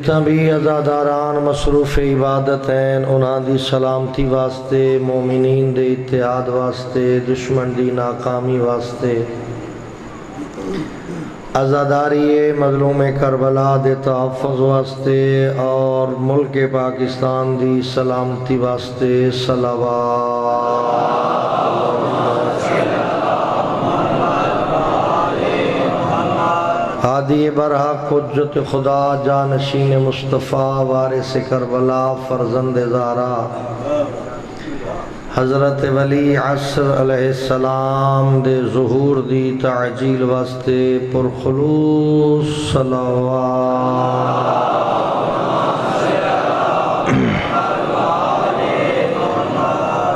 جتنا بھی عزاداران مصروف عبادت ہیں انہاں دی سلامتی واسطے، مومنین دے اتحاد واسطے، دشمن دی ناکامی واسطے، عزاداری مظلوم کربلا دے تحفظ واسطے اور ملک پاکستان دی سلامتی واسطے صلوات۔ ہادی برحق حجت خدا جانشین مصطفیٰ وارث کربلا فرزند زہرا حضرت ولی عصر علیہ السلام دے ظہور دی تعجیل واسطے پرخلوص صلوات۔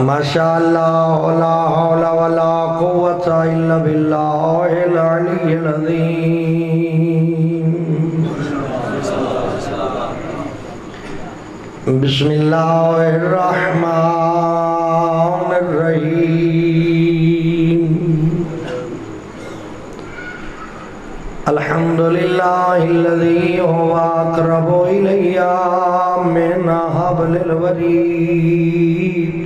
ماشاءاللہ لا حول ولا قوة الا باللہ العلی العظیم۔ بسم اللہ الرحمن الرحیم۔ الحمدللہ الذی هو اقرب الی من حبل الورید۔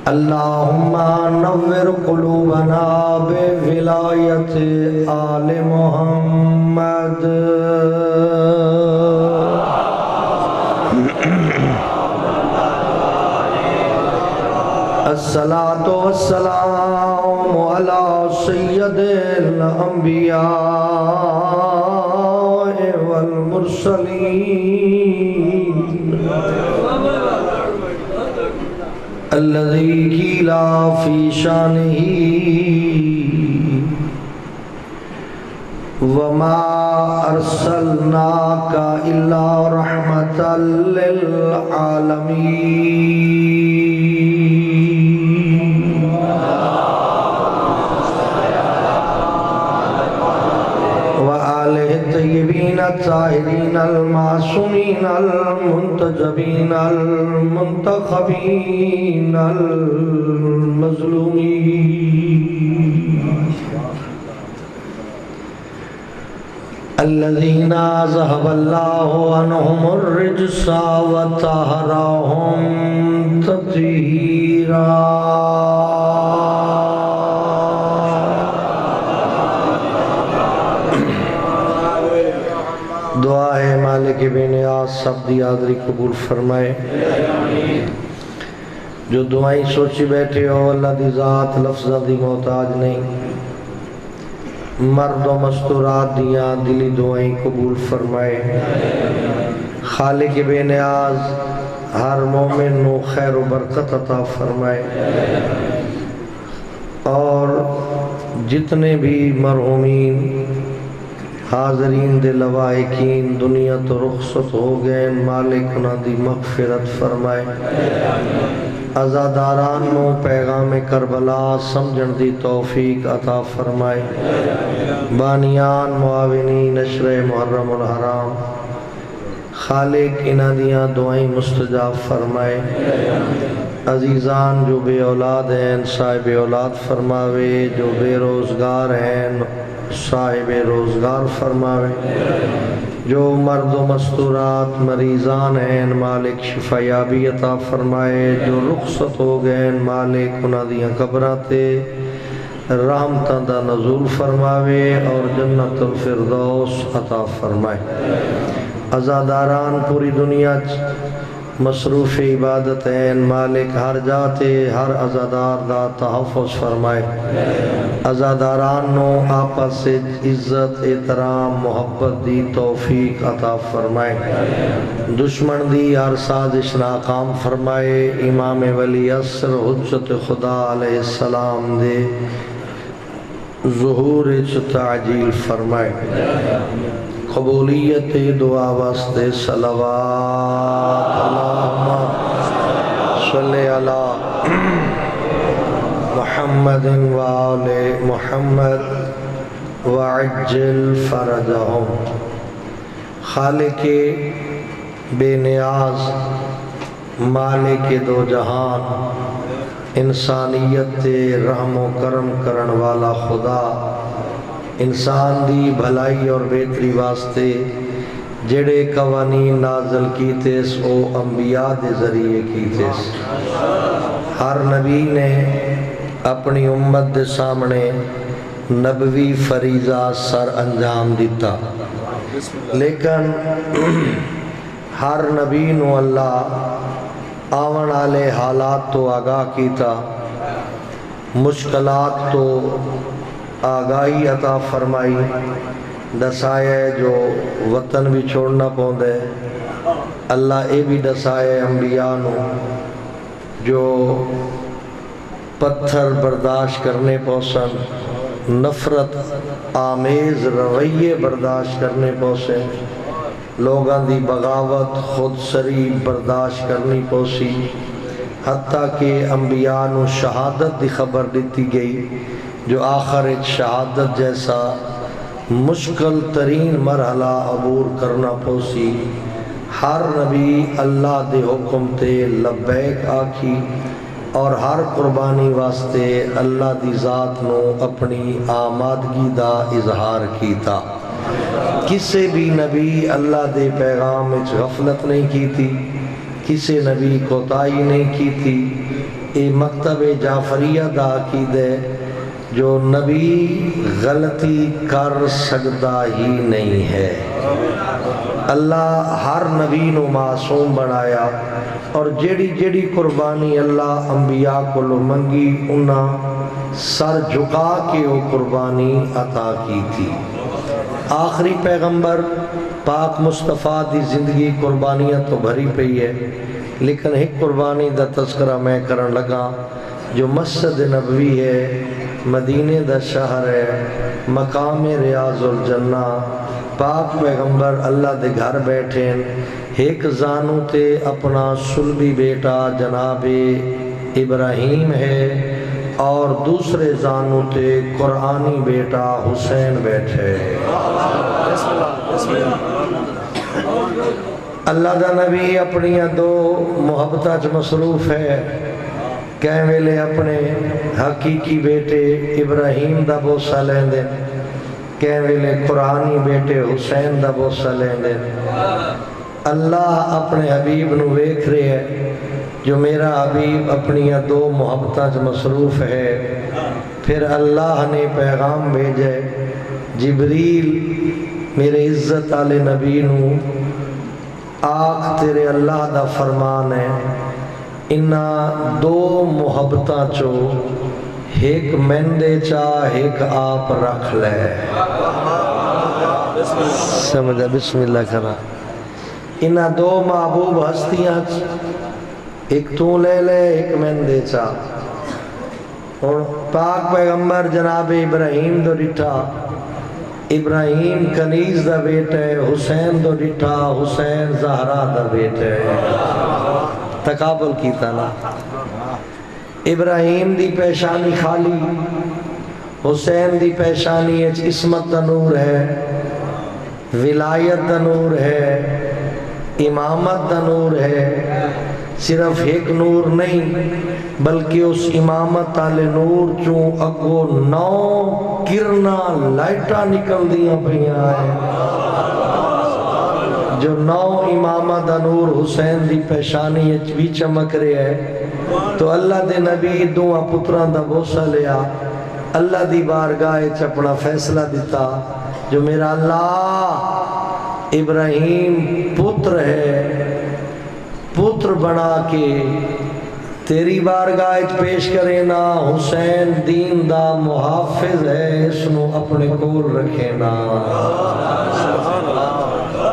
اللہم نور قلوبنا بولایت آل محمد۔ الصلاة والسلام علی سید الانبیاء والمرسلین الذی قیل فی شانہ وما ارسلناک الا رحمتا للعالمین۔ وآلہ الطیبین الطاہرین المعصومین المنتجبین المنتخبین المظلومین الذین ذهب اللہ عنہم الرجس وطہرہم تطہیرا۔ دعا ہے مالک بے نیاز سب دی حاضری قبول فرمائے۔ جو دعائیں سوچی بیٹھے ہو اللہ دی ذات لفظہ دی محتاج نہیں، مرد و مستورات دیاں دلی دعائیں قبول فرمائے۔ خالق بے نیاز ہر مومن نو خیر و برکت عطا فرمائے، اور جتنے بھی مرحومین حاضرین دے لوائقین دنیا تو رخصت ہو گئے مالک انہاں دی مغفرت فرمائے۔ عزاداران نو پیغام کربلا سمجھن دی توفیق عطا فرمائے۔ بانیان معاونین نشر محرم الحرام خالق انہاں دیاں دعائیں مستجاب فرمائے۔ عزیزان جو بے اولاد ہیں صاحب اولاد فرماوے، جو بے روزگار ہیں صاحب روزگار فرماوے، جو مرد و مستورات مریضان ہیں مالک شفا یابی عطا فرمائے، جو رخصت ہو گئے مالک انہاں دیاں قبراتے رحمتاں دا نزول فرماوے اور جنت الفردوس عطا فرمائے۔ عزاداران پوری دنیا مصروف عبادت ہیں مالک ہر جاتے ہر عزادار دا تحفظ فرمائے۔ عزاداران نو آپس سے عزت احترام محبت دی توفیق عطا فرمائے۔ دشمن دی ہر سازش ناکام فرمائے۔ امام ولی عصر حجت خدا علیہ السلام دے ظہور تعجیل فرمائے۔ قبولیت دعا واسطے صلوات۔ اللہم صلی علی محمد وآل محمد وعجل فرجہم۔ خالق بے نیاز مالک دو جہان انسانیت تے رحم و کرم کرن والا خدا انسان دی بھلائی اور بہتری واسطے جڑے قوانین نازل کیتے او انبیاء دے ذریعے کیتے ہر نبی نے اپنی امت دے سامنے نبوی فریضہ سر انجام دیتا، لیکن ہر نبی نو اللہ آون والے حالات تو آگاہ کیتا، مشکلات تو آگاہی عطا فرمائی، دسائے جو وطن بھی چھوڑنا پوندے اللہ اے بھی دسائے انبیاء نو جو پتھر برداشت کرنے پوسن، نفرت آمیز رویے برداشت کرنے پوسے، لوگاں دی بغاوت خود سری برداشت کرنی پوسی، حتیٰ کہ انبیاء نو شہادت دی خبر دیتی گئی جو آخر شہادت جیسا مشکل ترین مرحلہ عبور کرنا پوسی۔ ہر نبی اللہ دے حکم تے لبیک آکھی اور ہر قربانی واسطے اللہ دی ذات نو اپنی آمادگی دا اظہار کیتا۔ کسے بھی نبی اللہ دے پیغام وچ غفلت نہیں کیتی، کسے نبی کوتاہی نہیں کیتی۔ اے مکتب جعفریہ دا عقیدہ جو نبی غلطی کر سکتا ہی نہیں ہے۔ اللہ ہر نبی نو معصوم بنایا اور جیڑی جیڑی قربانی اللہ انبیاء کو منگی انہاں سر جھکا کے وہ قربانی عطا کی تھی۔ آخری پیغمبر پاک مصطفیٰ دی زندگی قربانیاں تو بھری پئی ہے، لیکن ایک قربانی دا تذکرہ میں کرن لگا جو مسجد نبوی ہے، مدینے دا شہر ہے، مقام ریاض الجنہ، پاک پیغمبر اللہ دے گھر بیٹھے، ایک زانو تے اپنا صلبی بیٹا جناب ابراہیم ہے اور دوسرے زانو تے قرآنی بیٹا حسین بیٹھے۔ اللہ دا نبی اپنی دو محبتہ چ مصروف ہے، کہیں ویلے اپنے حقیقی بیٹے ابراہیم دا بوسہ لین دے، کہیں ویلے قرآنی بیٹے حسین دا بوسہ لین دے۔ اللہ اپنے حبیب نو ویکھ رہے ہے جو میرا حبیب اپنی دو محبتاں چ مصروف ہے۔ پھر اللہ نے پیغام بھیجے، جبریل میرے عزت والے نبی نو آخ تیرے اللہ دا فرمان ہے انہاں دو محبتاں چو ایک مندے چاہ ایک آپ رکھ لے۔ سمجھا؟ بسم اللہ کرا۔ انہاں دو محبوب ہستیاں ایک تو لے لے ایک مندے چاہ۔ اور پاک پیغمبر جناب ابراہیم دو ڈٹھا، ابراہیم کنیز دا بیٹا ہے، حسین دو ڈٹھا، حسین زہرا دا بیٹا ہے۔ تقابل کیتا نا، ابراہیم دی پیشانی خالی، حسین دی پیشانی عصمت دا نور ہے، ولایت دا نور ہے، امامت دا نور ہے۔ صرف ایک نور نہیں بلکہ اس امامت والے نور چوں اگو 9 کرنا لائٹاں نکل دیاں پئیاں ہیں، جو 9 امامت دا نور حسین دی پیشانی بھی چمک رہے ہے۔ تو اللہ دے نبی دوہاں پتران دا بوسہ لیا، اللہ دی بارگاہ وچ اپنا فیصلہ دیتا جو میرا اللہ ابراہیم پتر ہے، پتر بنا کے تیری بارگاہ وچ پیش کرے نا، حسین دین دا محافظ ہے، اس نو اپنے کول رکھے نا۔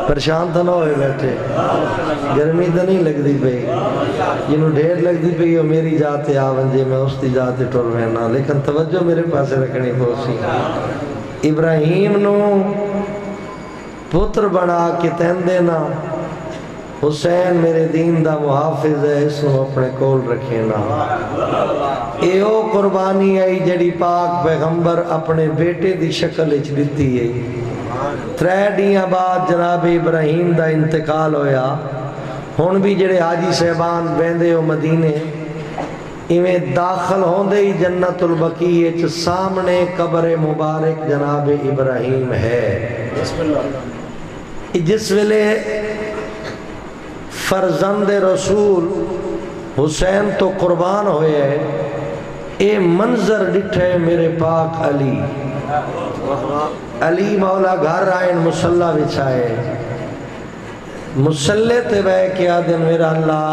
پریشان تو نہ ہوئے بیٹھے، گرمی تو نہیں لگ دی پئی، جنہوں ڈھیر لگ دی پئی وہ میری جاتے آونجے میں اس دی جاتے ٹر رہنا، لیکن توجہ میرے پاسے رکھنی پوسی۔ ابراہیم نو پتر بنا کے تین دینا، حسین میرے دین دا محافظ ہے، اس نو اپنے کول رکھے نا۔ ایو قربانی آئی جڑی پاک پیغمبر اپنے بیٹے دی شکل اچ دیتی ہے۔ 3 ڈیاں بعد جناب ابراہیم دا انتقال ہویا۔ ہن بھی جڑے حاجی صاحبان بیندے ہو مدینے، ایویں داخل ہوندے ہی جنت البقیع وچ سامنے قبر مبارک جناب ابراہیم ہے۔ جس ویلے فرزند رسول حسین تو قربان ہوئے ہے، اے منظر ڈٹھے میرے پاک علی۔ علی مولا گھر آئین مسلح بچھائے، مسلح تے بے کیا دن میرا اللہ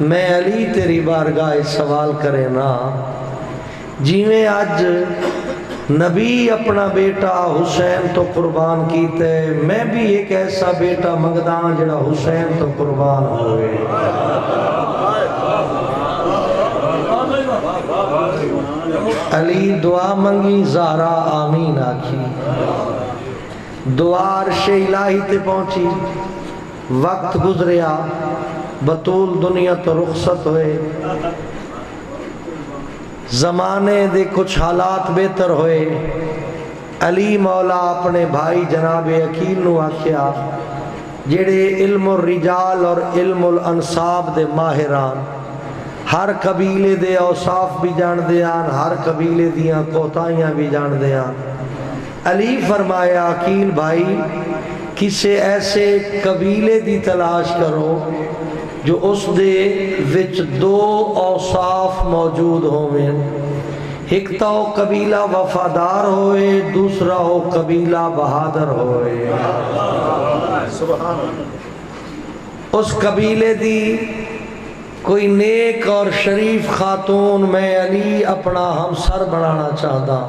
میں علی تیری بارگاہ سوال کرے نا، جیویں آج نبی اپنا بیٹا حسین تو قربان کیتے، میں بھی ایک ایسا بیٹا منگداں جڑا حسین تو قربان ہوئے۔ علی دعا منگی، زہرا آمین آکھی، دعا عرش الہی تے پہنچی، وقت گزریا، بطول دنیا تو رخصت ہوئے، زمانے دے کچھ حالات بہتر ہوئے۔ علی مولا اپنے بھائی جناب عقیل نو آکھیا جڑے علم الرجال اور علم الانصاب دے ماہران، ہر قبیلے دے اوصاف بھی جان دیان، ہر قبیلے دیاں کوتاہیاں بھی جان دیان۔ علی فرمایا عقیل بھائی کسے ایسے قبیلے دی تلاش کرو جو اس دے وچ دو اوصاف موجود ہوئے، ایک تو قبیلہ وفادار ہوئے، دوسرا ہو قبیلہ بہادر ہوئے۔ اس قبیلے دی کوئی نیک اور شریف خاتون میں علی اپنا ہمسر بنانا چاہتا۔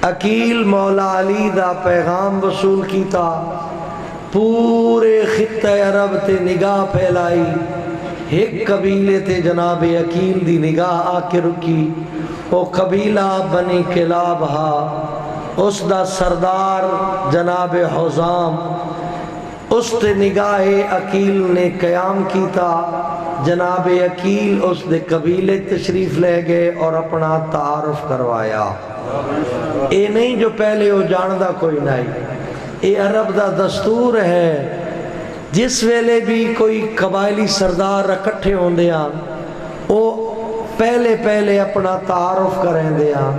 عقیل مولا علی دا پیغام وصول کیتا، پورے خطہ عرب تے نگاہ پھیلائی، ایک قبیلے تے جناب عقیل دی نگاہ آ کے رکی، وہ قبیلہ بنی کلاب ہا، اس دا سردار جناب حزام، اس تے نگاہ عقیل نے قیام کیتا۔ جناب عقیل اس دے قبیلے تشریف لے گئے اور اپنا تعارف کروایا۔ اے نہیں جو پہلے وہ جاندہ کوئی نہیں، اے عرب دا دستور ہے، جس ویلے بھی کوئی قبائلی سردار اکٹھے ہوندے ہیں وہ پہلے اپنا تعارف کریں دے ہیں،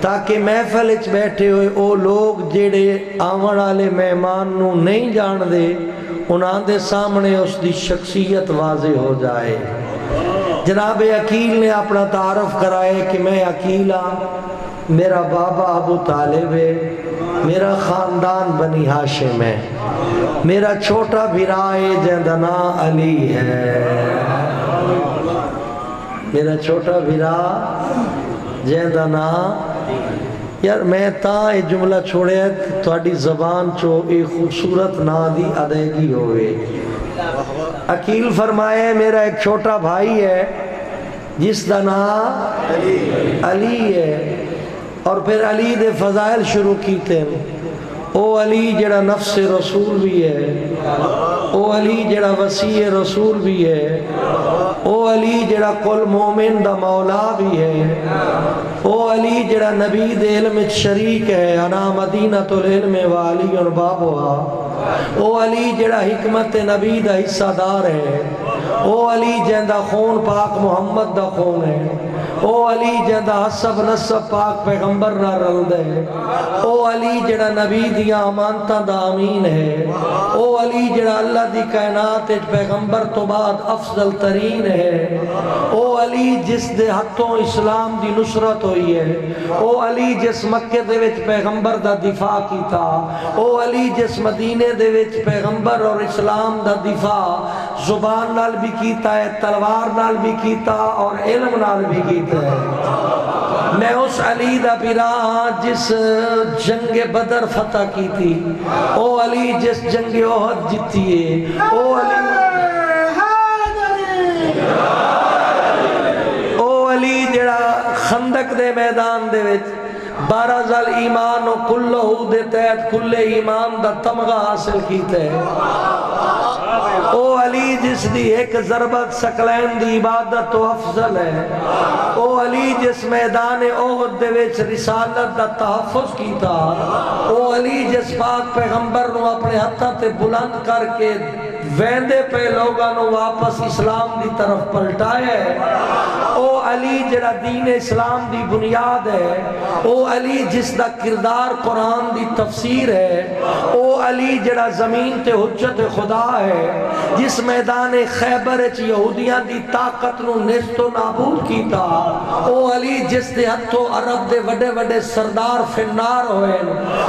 تاکہ محفل وچ بیٹھے ہوئے او لوگ جڑے آون والے مہمان نو نہیں جان دے انہاں دے سامنے اس دی شخصیت واضح ہو جائے۔ جناب عقیل نے اپنا تعارف کرائے کہ میں عقیل ہاں، میرا بابا ابو طالب ہے، میرا خاندان بنی ہاشم ہے، میرا چھوٹا بھرائے جیندہ نام علی ہے، میرا چھوٹا بھرا جیندہ نام۔ یار میں تاں یہ جملہ چھوڑے تھوڑی زبان چو ایک خوبصورت نا دی ادائیگی ہوئے۔ عقیل فرمائے میرا ایک چھوٹا بھائی ہے جس دا نام علی ہے، اور پھر علی دے فضائل شروع کیتے ہیں۔ او علی جڑا نفس رسول بھی ہے، او علی جڑا وسیع رسول بھی ہے، او علی جڑا کل مومن دا مولا بھی ہے، او علی جڑا نبی دے علم شریک ہے، انا مدینۃ العلم والی اور بابوہا، او علی جڑا حکمت نبی دا حصہ دار ہے، او علی جیندہ خون پاک محمد دا خون ہے، او علی جیندہ حسب نسب پاک پیغمبر نہ رلد ہے، او علی جڑا نبی دیا امانتہ دا امین ہے، او علی جڑا اللہ دی کائنات پیغمبر تو بعد افضل ترین ہے، او علی جس دے ہتھوں اسلام دی نصرت ہوئی ہے، او علی جس مکہ دے وچ پیغمبر دا دفاع کی تھا، او علی جس مدینے دے وچ پیغمبر اور اسلام دا دفاع زبان نال بھی کیتا ہے، تلوار نال بھی کیتا اور علم نال بھی کیتا ہے۔ میں اس علی دا پیرا ہاں جس جنگ بدر فتح کی تھی، او علی جس جنگ احد جیتی ہے، او علی جڑا خندق دے میدان دے وچ بارز الایمان و کلہو دے تحت کل ایمان دا تمغہ حاصل کیتے ہیں، او علی جس دی ایک ضربت سکلین دی عبادت تو افضل ہے، او علی جس میدان احد دے وچ رسالت دا تحفظ کیتا، او علی جس پاک پیغمبر نو اپنے ہتھاں تے بلند کر کے ویندے پہ لوگاں نو واپس اسلام دی طرف پلٹایا ہے۔ او علی جڑا دین اسلام دی بنیاد ہے، او علی جس دا کردار قرآن دی تفسیر ہے، او علی جڑا زمین تے حجت خدا ہے، جس میدان خیبر چ یہودیاں دی طاقت نو نیست و نابود کیتا، او علی جس دے ہتھوں عرب دے وڈے وڈے سردار فنار ہوئے،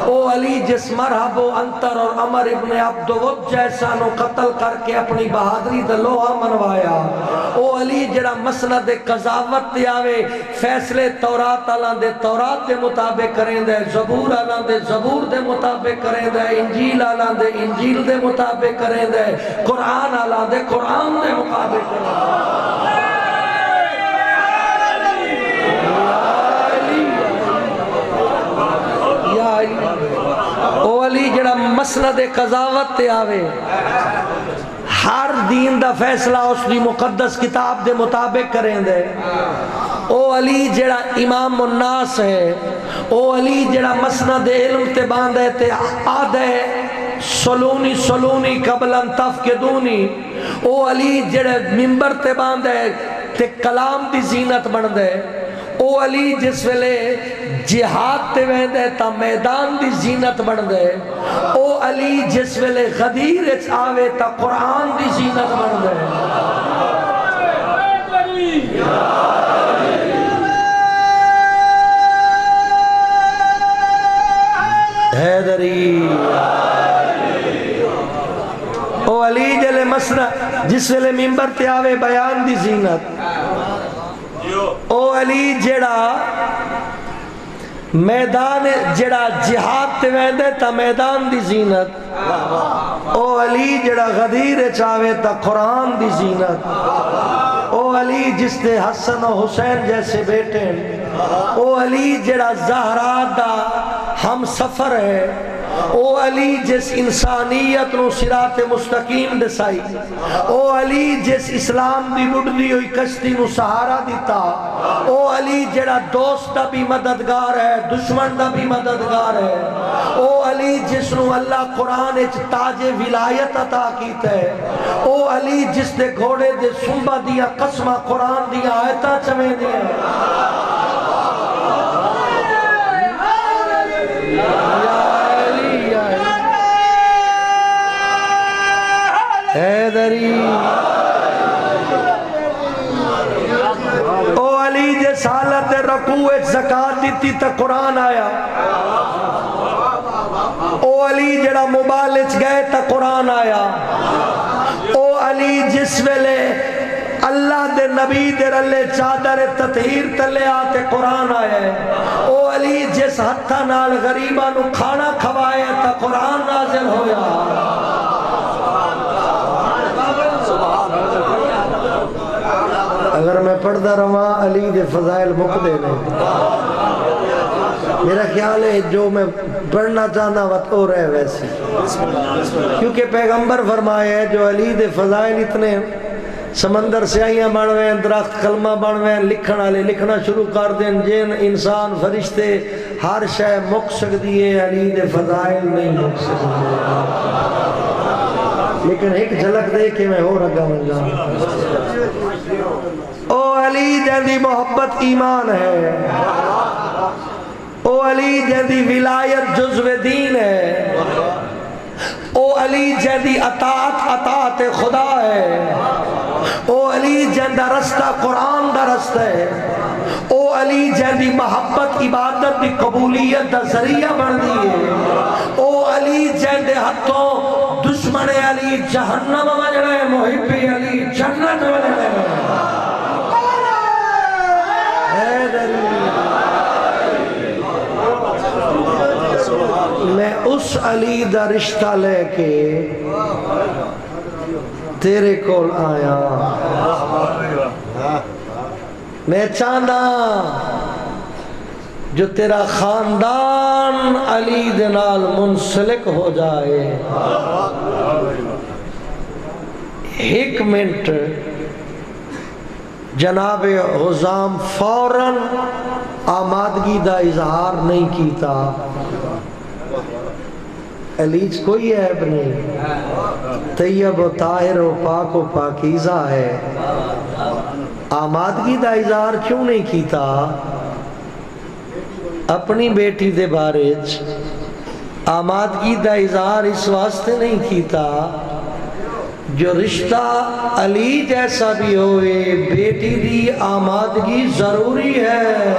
او علی جس مرحب و انتر اور عمر ابن عبدود جیسا نو قتل کر کے اپنی بہادری دا لوہا منوایا، او علی جڑا مسند قضاوت تے آوے، فیصلے تورات آلان دے تورات دے مطابق کریں دے، زبور آلان دے زبور دے مطابق کریں دے، انجیل آلان دے انجیل دے مطابق کریں دے، قرآن آلان دے قرآن دے مطابق کریں دے۔ یا علی او علی جڑا مسند قضاوت تے آوے، ہر دین دا فیصلہ اس دی مقدس کتاب دے مطابق کریں دے، او علی جڑا امام الناس ہے، او علی جڑا مسند علم تے باندھے تے آدھے سلونی سلونی قبل ان تفقدونی، او علی جڑا ممبر تے باندھے تے کلام دی زینت بن دے، او علی جس ویلے جہاد تے ویندے تا میدان دی زینت بن دے، او علی جس ویلے غدیر اچ آوے تا قرآن دی زینت بن دے۔ حیدری او علی جلے مسند جس ویلے ممبر تے آوے بیان دی زینت، او علی جڑا میدان جڑا جہاد تے ویندے تا میدان دی زینت، او علی جڑا غدیر چاوے تا قرآن دی زینت، او علی جس دے حسن و حسین جیسے بیٹے، او علی جڑا زہرا دا ہم سفر ہے، او علی جس انسانیت نو صراط مستقیم دسائی، او علی جس اسلام دی بڑھدی ہوئی کشتی نو سہارا دیتا، او علی جڑا دوست دا بھی مددگار ہے دشمن دا بھی مددگار ہے، او علی جس نو اللہ قرآن اچ تاج ولایت عطا کیتا ہے، او علی جس دے گھوڑے دے سنبا دیا قسمہ قرآن دیا آیتاں چمیں دیا، حیدری او علی جس حالت رکوع زکاة دیتی تا قرآن آیا، او علی جڑا مبالج گئے تا قرآن آیا، او علی جس ویلے اللہ دے نبی دے رلے چادر تطہیر تلے آتے قرآن آیا ہے، او علی جس ہتھا نال غریبہ نو کھانا کھوائے تا قرآن نازل ہویا۔ اگر میں پڑھتا رہا علی دے فضائل مقدے نے، میرا خیال ہے جو میں پڑھنا چاہنا وقت ہو رہے ویسے، کیونکہ پیغمبر فرمایا ہے جو علی دے فضائل اتنے سمندر سیاہیاں بنویں، درخت کلمہ بنویں، لکھن والے لکھنا شروع کر دیں، جن انسان فرشتے ہر شے مک سکتی ہے، علی دے فضائل نہیں مک سکتے۔ لیکن ایک جھلک دے کہ میں ہو رگا من جاؤں، او علی جیندی محبت ایمان ہے، او علی جیندی ولایت جزو دین ہے، او علی جیندی اطاعت خدا ہے، او علی جیندہ رستہ قرآن دا رستہ ہے، او علی جیندی محبت عبادت دی قبولیت دا ذریعہ بن دی ہے، او علی جیندے ہتھوں دشمن علی جہنم وجڑے، محبی علی جنت وجڑے۔ میں اس علی دا رشتہ لے کے تیرے کول آیا، میں چاہتا جو تیرا خاندان علی دے نال منسلک ہو جائے۔ ایک منٹ جناب غزام فوراً آمادگی دا اظہار نہیں کیتا، علیج کوئی عیب نہیں، طیب و طاہر و پاک و پاکیزہ ہے، آمادگی دا اظہار کیوں نہیں کیتا اپنی بیٹی دے بارے آمادگی دا اظہار اس واسطے نہیں کیتا جو رشتہ علی جیسا بھی ہوئے بیٹی دی آمادگی ضروری ہے،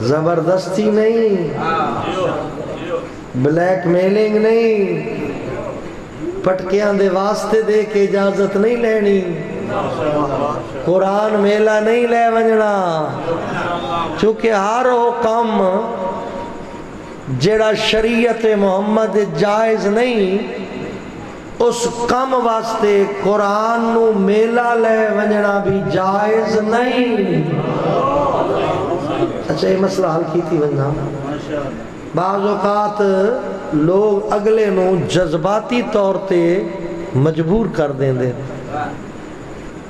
زبردستی نہیں، بلیک میلنگ نہیں، پٹکیاں دے واسطے دے کے اجازت نہیں لینی، قرآن میلہ نہیں لے ونجنا، چونکہ ہر حکم جڑا شریعت محمد جائز نہیں اس کم واسطے قرآن نو میلہ لے ونجنا بھی جائز نہیں۔ اچھا یہ مسئلہ حل کی تھی ونجنا، بعض اوقات لوگ اگلے نو جذباتی طور تے مجبور کر دیں دے،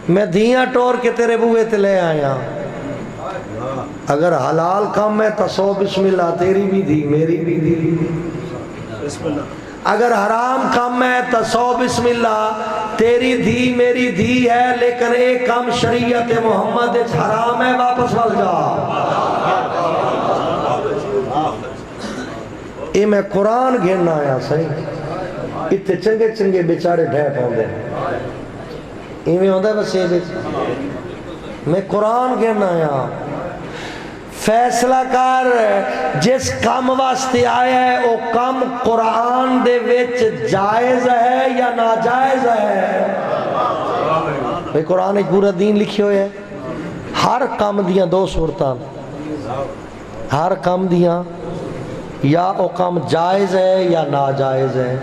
میں دھیاں ٹور کے تیرے بوئے تے لے آیا، اگر حلال کام ہے تو سو بسم اللہ، تیری بھی دی میری بھی دی، اگر حرام کام ہے تو سو بسم اللہ، تیری دی میری دی ہے، لیکن ایک کام شریعت محمد حرام ہے، واپس ول جا۔ یہ میں قرآن گھننا آیا صحیح، اتنے چنگے چنگے بیچارے ڈھیپ ہوں دے، ایویں ہوندہ ہے بس یہ میں قرآن گھننا آیا، فیصلہ کر جس کام واسطے آیا ہے وہ کام قرآن دے وچ جائز ہے یا ناجائز ہے؟ بھئی قرآن ایک پورا دین لکھی ہوئے ہے، ہر کام دیاں دو صورتاں، ہر کام دیاں یا وہ کام جائز ہے یا ناجائز ہے،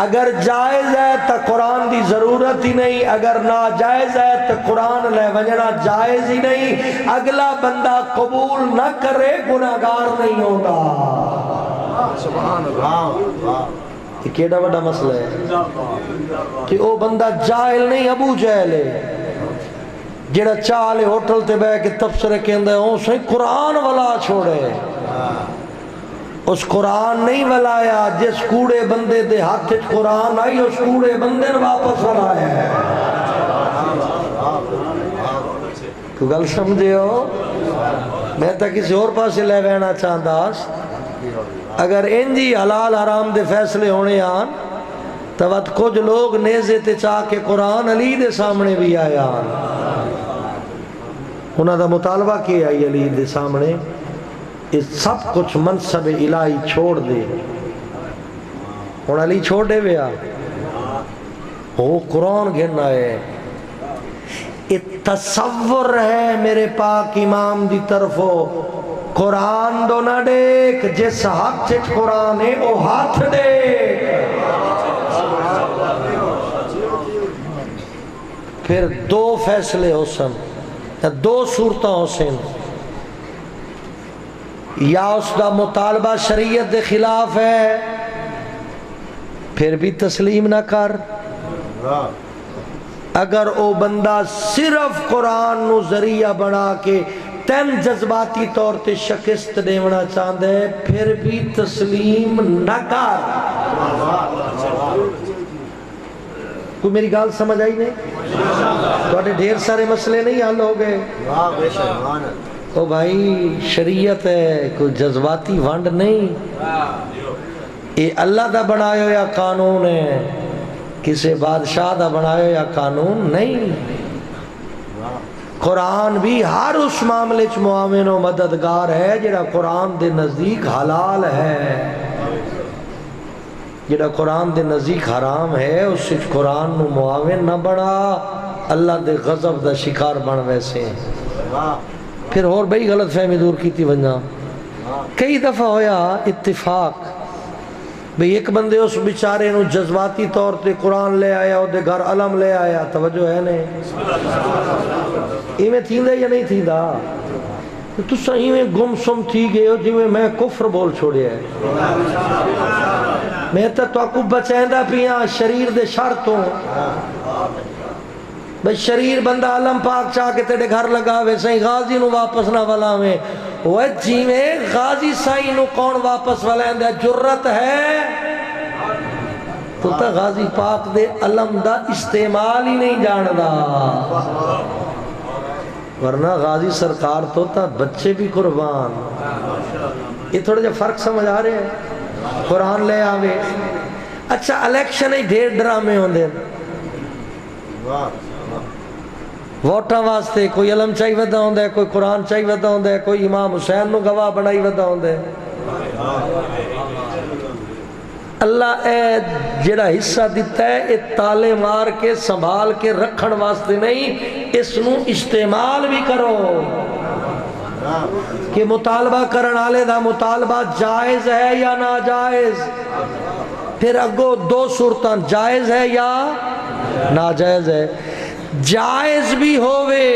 اگر جائز ہے تو قرآن دی ضرورت ہی نہیں، اگر ناجائز ہے تو قرآن لے ونجنا جائز ہی نہیں، اگلا بندہ قبول نہ کرے گناہگار نہیں ہوتا۔ سبحان اللہ، یہ کیڑا بڑا مسئلہ ہے کہ وہ بندہ جاہل نہیں، ابو جہل ہے، جڑا چالے ہوٹل تے بے کے تفسرے کے اندر ہوں سہی قرآن والا چھوڑے، اس قرآن نہیں ولایا، جس کوڑے بندے دے ہاتھ قرآن آئی اس کوڑے بندے نے واپس ولایا ہے۔ تو گل سمجھے ہو، میں تا کسی اور پاسے لے وینا چاہتا، اگر انجی حلال حرام دے فیصلے ہونے آن تو وقت کچھ لوگ نیزے تے چاہ کے قرآن علی دے سامنے بھی آئے آن، انہاں دا مطالبہ کیا آئی علی دے سامنے اس سب کچھ منصب الہی چھوڑ دے، اور علی چھوڑ دے ویا وہ قرآن گھننا ہے، ایک تصور ہے میرے پاک امام دی طرفو، قرآن دو نہ دیکھ، جس ہاتھ قرآن ہے وہ ہاتھ دیکھ، پھر دو فیصلے ہو سن، دو صورتیں ہو سن، یا اس دا مطالبہ شریعت دے خلاف ہے پھر بھی تسلیم نہ کر، اگر او بندہ صرف قرآن نو ذریعہ بنا کے تین جذباتی طور تے شکست دیونا چاہتا ہے پھر بھی تسلیم نہ کر۔ کوئی میری گال سمجھ آئی نہیں؟ تو ڈھیر سارے مسئلے نہیں حل ہو گئے؟ تو بھائی شریعت ہے، کوئی جذباتی ونڈ نہیں، یہ اللہ دا بنایا یا قانون ہے، کسی بادشاہ دا بنایا یا قانون نہیں۔ قرآن بھی ہر اس معاملے چ معاون و مددگار ہے جڑا قرآن دے نزدیک حلال ہے، جڑا قرآن دے نزدیک حرام ہے اس سے قرآن نو معاون نہ بنا، اللہ دے غضب دا شکار بن ویسے۔ پھر اور بئی غلط فہمی دور کی تھی ونجا، کئی دفعہ ہویا اتفاق بھئی ایک بندے اس بیچارے نو جذباتی طور تے قرآن لے آیا، او دے گھر علم لے آیا، توجہ ہے نہیں؟ ایویں تھیندا یا نہیں تھیندا؟ تسا ایویں گم سم تھی گئے ہو جویں میں کفر بول چھوڑیا ہے، میں تو کو بچیندا پیاں شریر دے شر تو، بھئی شریر بندہ علم پاک چاہ کے تیرے گھر لگاوے سائیں غازی نو واپس نہ ولاوے، وہ جی میں غازی سائیں نو کون واپس ولائیں دے جرت ہے؟ تو تا غازی پاک دے علم دا استعمال ہی نہیں جاندہ، ورنہ غازی سرکار تو تا بچے بھی قربان۔ یہ تھوڑا جا فرق سمجھ آ رہے ہیں؟ قرآن لے آوے اچھا الیکشن ہی ڈھیر ڈرامے ہوں دے، ووٹاں واسطے کوئی علم چاہی ودا ہوں دے، کوئی قرآن چاہی ودا ہوں دے، کوئی امام حسین نو گواہ بڑھائی ودا ہوں دے۔ اللہ اے جڑا حصہ دیتا ہے اے تالے مار کے سنبھال کے رکھن واسطے نہیں، اس نو استعمال بھی کرو کہ مطالبہ کرن آلے دا مطالبہ جائز ہے یا ناجائز، پھر اگو دو صورتاں جائز ہے یا ناجائز ہے۔ جائز بھی ہووے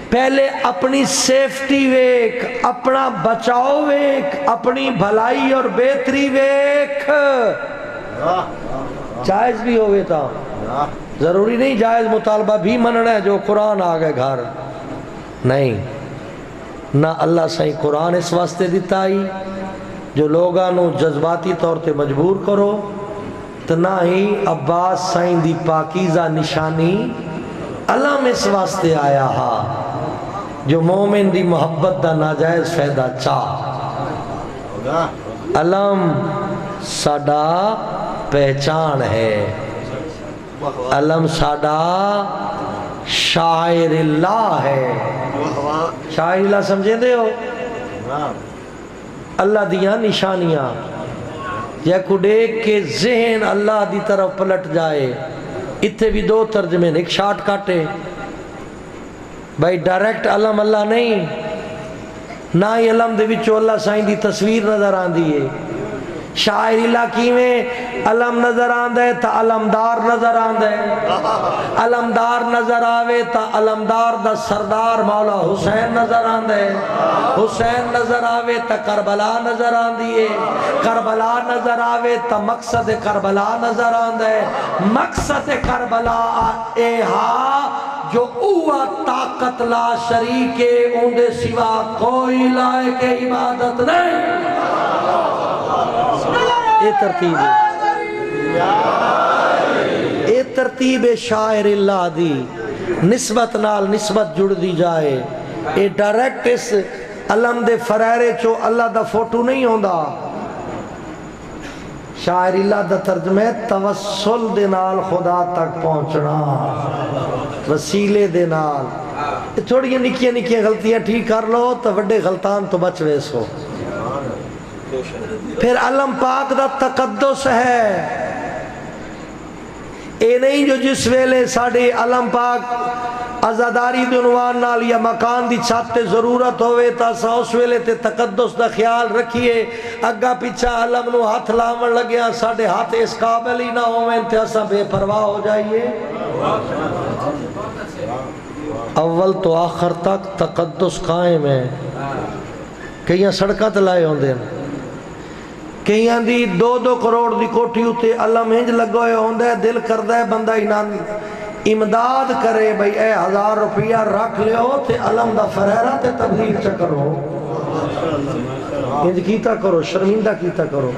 پہلے اپنی سیفٹی ویک، اپنا بچاؤ ویک، اپنی بھلائی اور بہتری ویک، جائز بھی ہوئے تھا، ضروری نہیں جائز مطالبہ بھی مننا ہے جو قرآن آگئے گھر نہیں، نہ اللہ سائیں قرآن اس واسطے دیتا ہی جو لوگانو جذباتی طور تے مجبور کرو، تو نہ ہی عباس سائیں دی پاکیزہ نشانی علم اس واسطے آیا ہا جو مومن دی محبت دا ناجائز فائدہ چاہ۔ علم ساڈا پہچان ہے، علم ساڈا شاعر اللہ ہے۔ شاعر اللہ سمجھے دے ہو؟ اللہ دیاں نشانیاں یا کڈے کے ذہن اللہ دی طرف پلٹ جائے، اتھے بھی دو ترجمے ایک شارٹ کاٹے، بھائی ڈائریکٹ علم اللہ نہیں، نہ ہی علم دے وچوں اللہ سائیں دی تصویر نظر آن دیئے۔ شاعر اللہ کیویں علم نظر آن دے تا علمدار نظر آن دے، علمدار نظر آوے تا علمدار دا سردار مولا حسین نظر آن دے، حسین نظر آوے تا کربلا نظر آن دیئے، کربلا نظر آوے تا مقصد کربلا نظر آن دے، مقصد کربلا اے ہا جو اوہ طاقت لا شریکے اوندے سوا کوئی لائق عبادت نہیں۔ اے ترتیب ہے، اے ترتیب شاعر اللہ دی نسبت نال نسبت جڑ دی جائے، اے ڈائریکٹ اس علم دے فرائرے چو اللہ دا فوٹو نہیں ہوندا۔ شاعر اللہ دا ترجمہ توسل دے نال خدا تک پہنچنا، وسیلے دے نال۔ تھوڑی نکیاں نکیاں غلطیاں ٹھیک کر لو تو وڈے غلطان تو بچ ویسو۔ پھر علم پاک دا تقدس ہے، اے نہیں جو جس ویلے ساڑھے علم پاک ازاداری دے عنوان نال یا مکان دی چھت تے ضرورت ہوئے تا سا اس ویلے تے تقدس دا خیال رکھیے، اگا پیچھا علم نو ہاتھ لامن لگیا ساڑھے ہاتھ اس قابل ہی نہ ہوئے تے اسا بے پرواہ ہو جائیے۔ اول تو آخر تک تقدس قائم ہے۔ کئیاں سڑکاں تے لائے ہوندے ہیں، کئیاں دی 2-2 کروڑ دی کوٹھی ہوتے علم ہنج لگوئے ہوندے، دل کردہ ہے بندہ انان امداد کرے، بھئی اے 1000 روپیہ رکھ لے ہو تے علم دا فرحرہ تے تبلیغ چکرو، انج کیتا کرو، شرمندہ کیتا کرو۔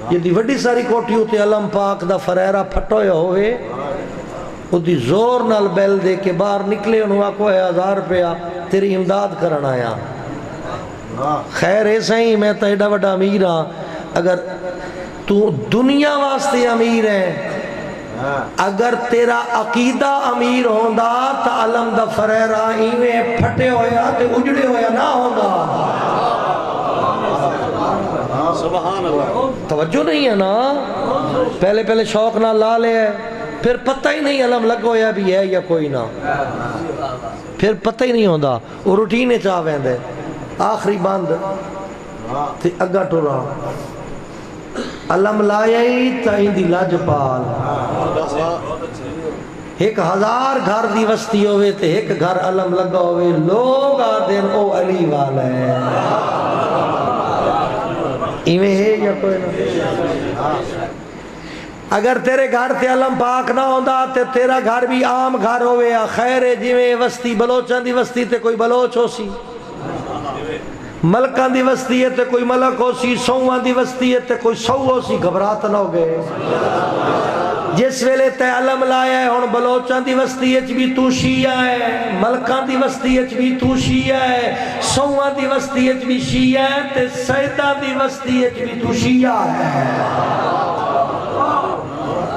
یہ دی وڈی ساری کوٹھی ہوتے علم پاک دا فرحرہ پھٹوئے ہوئے، وہ دی زور نال بیل دے کے باہر نکلے، انہوں آکو ہے 1000 روپیہ تیری امداد کرن آیا۔ خیر ایسا ہی میں تا ایڈا وڈا امیر ہاں، اگر تو دنیا واسطے امیر ہے، اگر تیرا عقیدہ امیر ہوندا تا علم دا فرحرہ ایویں پھٹے ہویا تے اجڑے ہویا نہ ہوندا۔ سبحان اللہ، توجہ نہیں ہے نا، پہلے شوق نہ لا لے ہے، پھر پتہ ہی نہیں علم لگویا بھی ہے یا کوئی نہ، پھر پتہ ہی نہیں ہوندا، وہ روٹینے چاہ ویندے، آخری بند تے اگا ٹورا علم لایا ہی تائیں دی لاج پال۔ 1000 گھر دی وستی ہوئے تے ایک گھر علم لگا ہوئے، لوگ آدھیں او علی والا ہے، ایویں ہے یا کوئی نہ۔ اگر تیرے گھر تے علم پاک نہ ہوندا تے تیرا گھر بھی عام گھر ہوئے یا خیر ہے جویں وستی بلوچاں دی وستی تے کوئی بلوچ ہو سی، ملکاں دی وستی ہے تے کوئی ملک ہو سی، سوواں دی وستی ہے تے کوئی سو ہو سی، گھبرات نہ ہو گئے۔ جس ویلے تے علم لایا ہے ہن بلوچاں دی وستی اچ بھی تو شیعہ ہے، ملکاں دی وستی اچ بھی تو شیعہ ہے، سوواں دی وستی اچ بھی شیعہ ہے تے سیداں دی وستی اچ بھی تو شیعہ ہے۔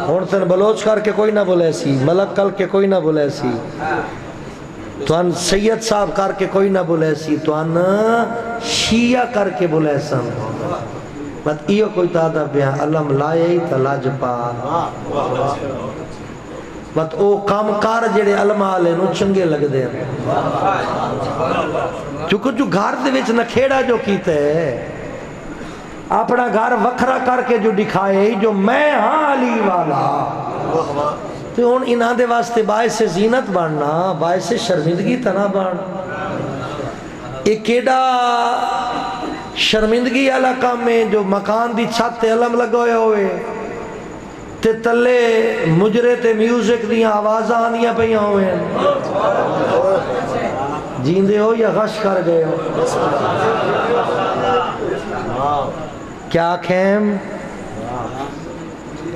ہن تن بلوچ کر کے کوئی نہ بولے سی، ملک کر کے کوئی نہ بولے سی، تو ان سید صاحب کر کے کوئی نہ بولے سی، تو ان شیعہ کر کے بولے سن۔ بات ایو کوئی تعداد بیان علم لائے ہی تا لاج پا، بات او کام کار جڑے علم آلے نو چنگے لگ دے ہیں، چونکہ جو گھر دے وچ نکھیڑا جو کیتے ہے اپنا گھر وکھرا کر کے جو دکھائے جو میں ہاں علی والا، تو ان انہاں دے واسطے باعث زینت باننا، باعث شرمندگی تنا بان۔ ایک ایڈا شرمندگی والا کام میں جو مکان دی چھت تے علم لگوئے ہوئے تے تلے مجرے تے میوزک دیاں آوازاں آنیاں پہیاں ہوئے، جیندے ہو یا غش کر گئے ہو؟ کیا کھیم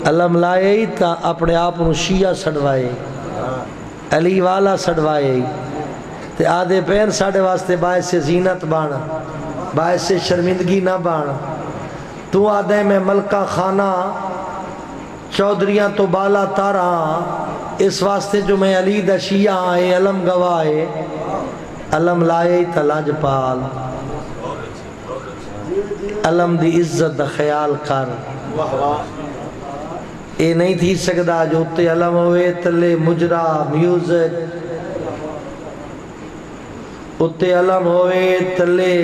علم لائے ہی تا اپنے آپ نو شیعہ سڑوائے، علی والا سڑوائے، تے آدھے پین ساڑھے واسطے باعث زینت بانا، باعث شرمندگی نہ بانا۔ تو آدھے میں ملکہ خانہ چودریاں تو بالا تارا، اس واسطے جو میں علی دا شیعہ آئے علم گوائے، علم لائے تا لاج پال، علم دی عزت دا خیال کر۔ اے نہیں تھی سکدا جو تے علم ہوئے تلے مجرا میوزک، اتے علم ہوئے تلے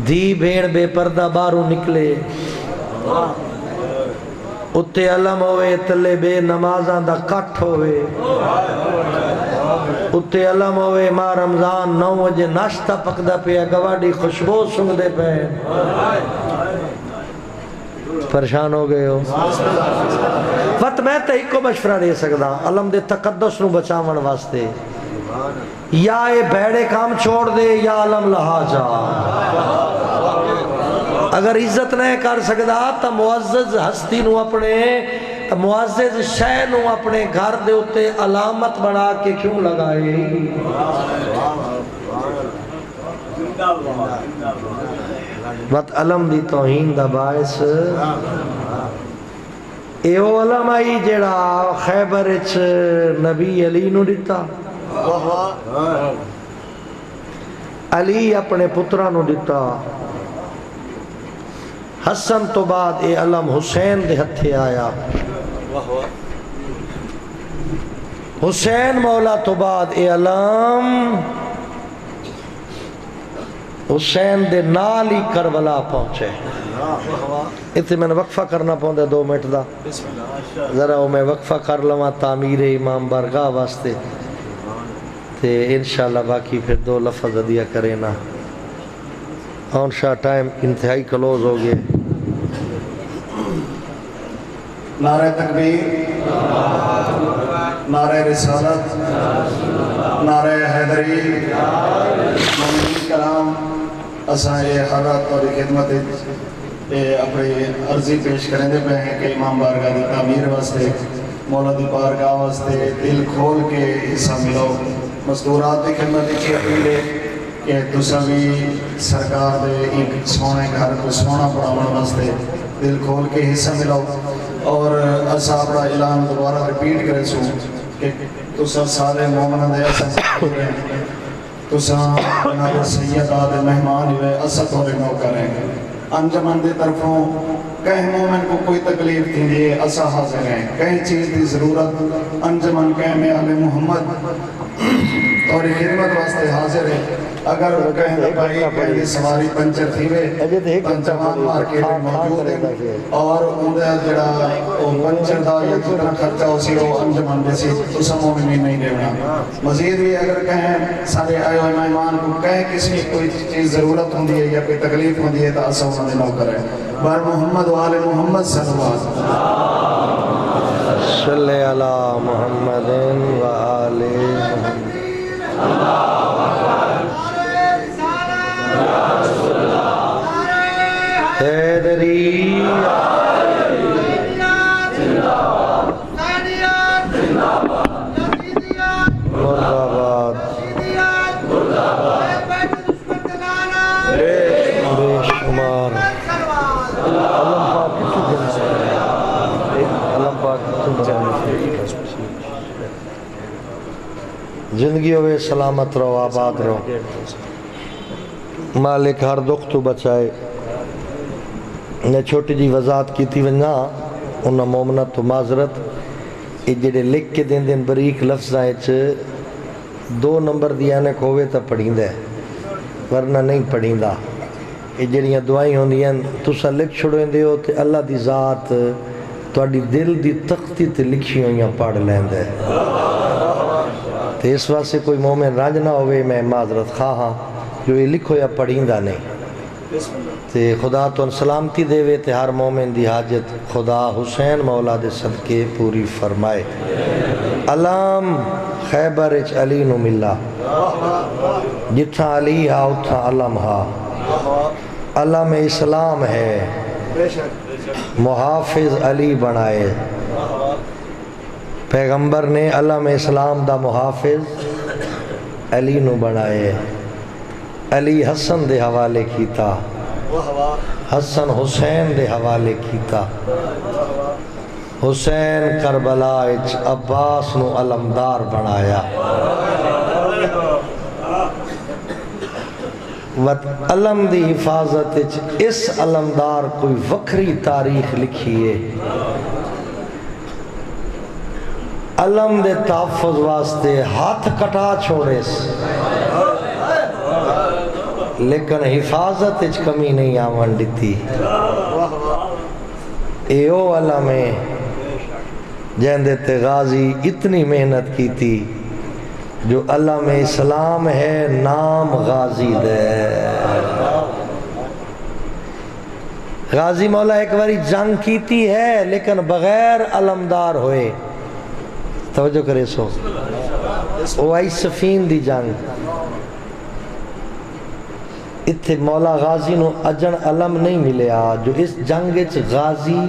دھی بھیڑ بے پردہ بارو نکلے، اتے علم ہوئے تلے بے نمازاں دا کٹ ہوئے، اتے علم ہوئے ماں رمضان 9 بجے ناشتہ پکدا پیا گواڈی خوشبو سنگ دے پہ، پریشان ہو گئے ہو؟ وقت میں تے ایک کو مشورہ دے سکدا علم دے تقدس نو بچاون واسطے، یا اے بھیڑے کام چھوڑ دے یا علم لہا جا۔ اگر عزت نہیں کر سکدا تا معزز ہستی نو اپنے معزز شے نو اپنے گھر دے اتے علامت بنا کے کیوں لگائے؟ بات علم دی توہین دا باعث ایو علم آئی جڑا خیبر اچ نبی علی نو دیتا، علی اپنے پترہ نو دیتا، حسن تو بعد اے علم حسین دے ہتھے آیا، حسین مولا تو بعد اے علم حسین دے نال ہی کربلا پہنچے۔ اتنے میں نے وقفہ کرنا پہنچے 2 منٹ دا، ذرا میں وقفہ کر لواں تعمیر امام بارگاہ واسطے، تے انشاءاللہ باقی پھر 2 لفظ عدیہ کرے نا، آن شاہ ٹائم انتہائی کلوز ہو گئے۔ نعرہ تکبیر، نعرہ رسالت، نعرہ حیدری، مومنین کرام، اساں یہ حضرت اور خدمت اپنی عرضی پیش کریں دے پہ ہیں کہ امام بارگاہ دی تعمیر واسطے، مولا دی بارگاہ واسطے دل کھول کے حصہ ملو۔ مزدورات دی خدمت کی اپیل ہے کہ تساں بھی سرکار دے ایک سونے گھر کو سونا پڑھاون واسطے دل کھول کے حصہ ملو، اور اساں اپنا اعلان دوبارہ ریپیٹ کرے سو کہ تساں سارے مومنوں دے اساں تساں جناب سید آدھے مہمان ہوئے اساں تھوڑے نوکر ہیں، انجمن دے طرفوں کہیں مومن کو کوئی تکلیف تھی دیئے اساں حاضر ہیں، کہیں چیز دی ضرورت انجمن کہیں میں آل محمد اور خدمت واسطے حاضر ہے۔ اگر کہیں بھائی کہیں سواری پنچر تھی وے انجمان مارکیٹ موجود ہے، اور اندھا جڑا پنچر دا یا جتنا خرچہ اسی وہ انجمان دیسی تو سمومنی نہیں دینا۔ مزید بھی اگر کہیں سارے آئے ہوئے مہمان کو کہیں کسی کوئی چیز ضرورت ہوندی ہے یا کوئی تکلیف ہوندی ہے تو اسا انہوں نے نوکر ہے۔ بر محمد و آل محمد صلوات صلی علی محمد و آل محمد حیدری مردآباد بے شمار زندگی ہوئے سلامت رہو آباد رہو مالک ہر دکھ تو بچائے نے چھوٹی جی وضاحت کی تھی ونجا انہاں مومنت تو معذرت یہ جڑے لکھ کے دن دن بریک لفظ آئے 2 نمبر دیا نے کھوے تا پڑھیں دے ورنہ نہیں پڑھیں دا یہ جڑیاں دعائیں ہوندی ہیں تسا لکھ چھڑویں دے ہو تے اللہ دی ذات تواڈی دل دی تختی تے لکھی ہوئیاں پڑھ لین دے تے اس واسطے کوئی مومن رنج نہ ہوئے میں معذرت خواہاں جو یہ لکھو یا پڑھیں دا نہیں تے خدا تو سلامتی دے وے تے ہر مومن دی حاجت خدا حسین مولا دے صدقے پوری فرمائے علام خیبر اچ علی نو ملا جتھا علی ہا اتھا علم ہا علم اسلام ہے محافظ علی بنائے پیغمبر نے علم اسلام دا محافظ علی نو بنائے علی حسن دے حوالے کیتا حسن حسین دے حوالے کیتا حسین کربلا اچ عباس نو علمدار بنایا علم دی حفاظت اچ اس علمدار کوئی وکری تاریخ لکھیے علم دے تحفظ واسطے ہاتھ کٹا چھوڑے لیکن حفاظت اچ کمی نہیں آمن دیتی ایو علم ہے جہندے تے غازی اتنی محنت کی تھی جو علم اسلام ہے نام غازی دے غازی مولا ایک باری جنگ کیتی ہے لیکن بغیر علمدار ہوئے توجہ کرے سو وہ آئی سفین دی جنگ اتھے مولا غازی نو اجن علم نہیں ملیا جو اس جنگ اچ غازی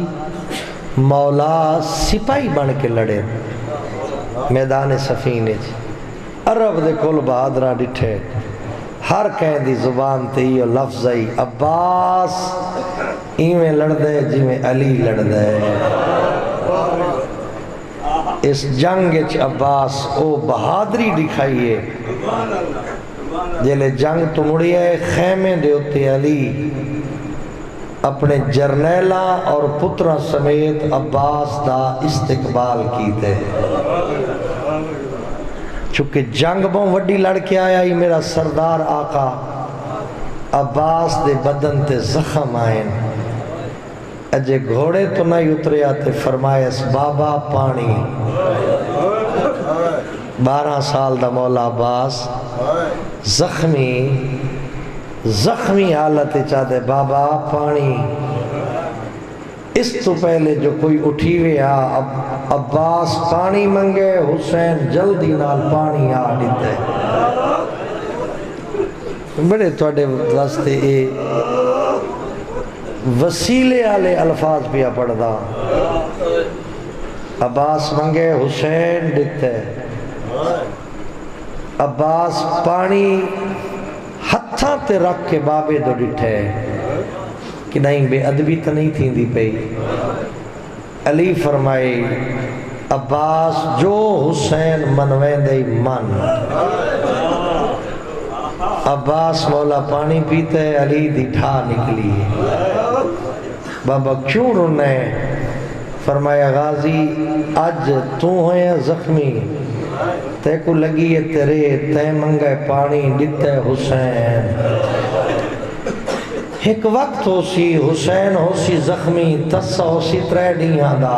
مولا سپاہی بن کے لڑے میدان سفین اچ عرب دے کل بہادرہ ڈٹھے ہر کہیں دی زبان تے یہ لفظ آئی عباس ایویں لڑ دے جی میں علی لڑ دے اس جنگ اچ عباس او بہادری دکھائیے جلے جنگ تو مڑی ہے خیمے دے ہوتے علی اپنے جرنیلا اور پترہ سمیت عباس دا استقبال کیتے چونکہ جنگ بہن وڈی لڑکے آیا ہی میرا سردار آقا عباس دے بدن تے زخم آئین اجے گھوڑے تو نہ اترے آتے فرمائے اس بابا پانی 12 سال دا مولا عباس زخمی حالت چاہتے بابا پانی اس تو پہلے جو کوئی اٹھی ہوئے عباس پانی منگے حسین جلدی نال پانی آ دیتے بڑے توڑے واسطے وسیلے آلے الفاظ پیا پڑھ دا عباس منگے حسین دیتے عباس پانی ہتھاں تے رکھ کے بابے دو ڈٹھے کہ نہیں بے ادبی تو نہیں تھی دی پئی علی فرمائے عباس جو حسین منوین دے من عباس مولا پانی پیتے علی دی ٹھا نکلی بابا کیوں رونے فرمایا غازی آج تو ہوئے زخمی تے کو لگی ہے تیرے تے منگے پانی دیتے حسین ایک وقت ہو سی حسین ہو سی زخمی تسا ہو سی 3 ڈیاں دا